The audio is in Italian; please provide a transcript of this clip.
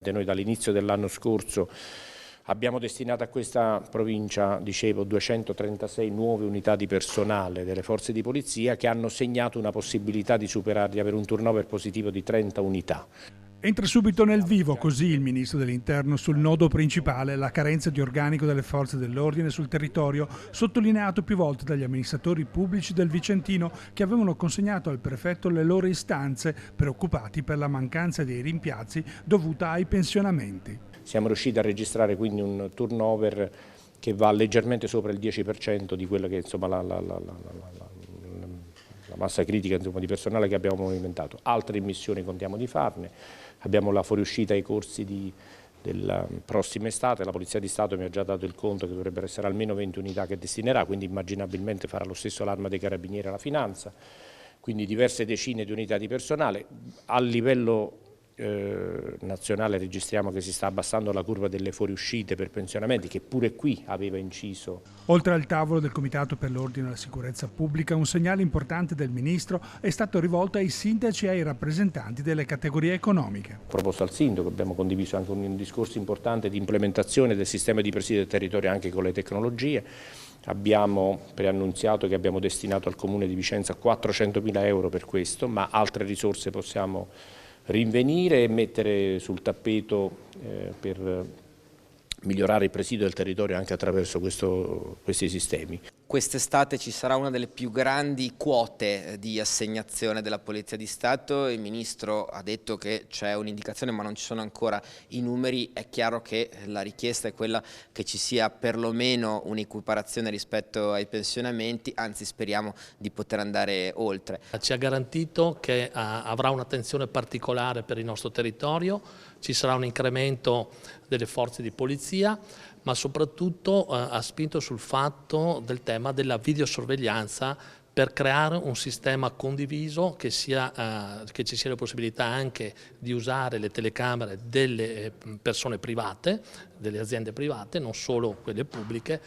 Noi dall'inizio dell'anno scorso abbiamo destinato a questa provincia, dicevo, 236 nuove unità di personale delle forze di polizia che hanno segnato una possibilità di avere un turnover positivo di 30 unità. Entra subito nel vivo così il Ministro dell'Interno sul nodo principale, la carenza di organico delle forze dell'ordine sul territorio, sottolineato più volte dagli amministratori pubblici del Vicentino che avevano consegnato al prefetto le loro istanze, preoccupati per la mancanza dei rimpiazzi dovuta ai pensionamenti. Siamo riusciti a registrare quindi un turnover che va leggermente sopra il 10% di quella che è la massa critica di personale che abbiamo movimentato. Altre immissioni contiamo di farne, abbiamo la fuoriuscita ai corsi della prossima estate, la Polizia di Stato mi ha già dato il conto che dovrebbero essere almeno 20 unità che destinerà, quindi immaginabilmente farà lo stesso l'Arma dei Carabinieri e la Finanza, quindi diverse decine di unità di personale. A livello nazionale registriamo che si sta abbassando la curva delle fuoriuscite per pensionamenti, che pure qui aveva inciso. Oltre al tavolo del Comitato per l'Ordine e la Sicurezza Pubblica, un segnale importante del Ministro è stato rivolto ai sindaci e ai rappresentanti delle categorie economiche. Proposto al sindaco, abbiamo condiviso anche un discorso importante di implementazione del sistema di presidio del territorio anche con le tecnologie. Abbiamo preannunziato che abbiamo destinato al Comune di Vicenza 400.000 euro per questo, ma altre risorse possiamo rinvenire e mettere sul tappeto per migliorare il presidio del territorio anche attraverso questi sistemi. Quest'estate ci sarà una delle più grandi quote di assegnazione della Polizia di Stato. Il Ministro ha detto che c'è un'indicazione ma non ci sono ancora i numeri. È chiaro che la richiesta è quella che ci sia perlomeno un'equiparazione rispetto ai pensionamenti, anzi speriamo di poter andare oltre. Ci ha garantito che avrà un'attenzione particolare per il nostro territorio, ci sarà un incremento delle forze di polizia, ma soprattutto ha spinto sul fatto del tema della videosorveglianza per creare un sistema condiviso che ci sia la possibilità anche di usare le telecamere delle persone private, delle aziende private, non solo quelle pubbliche.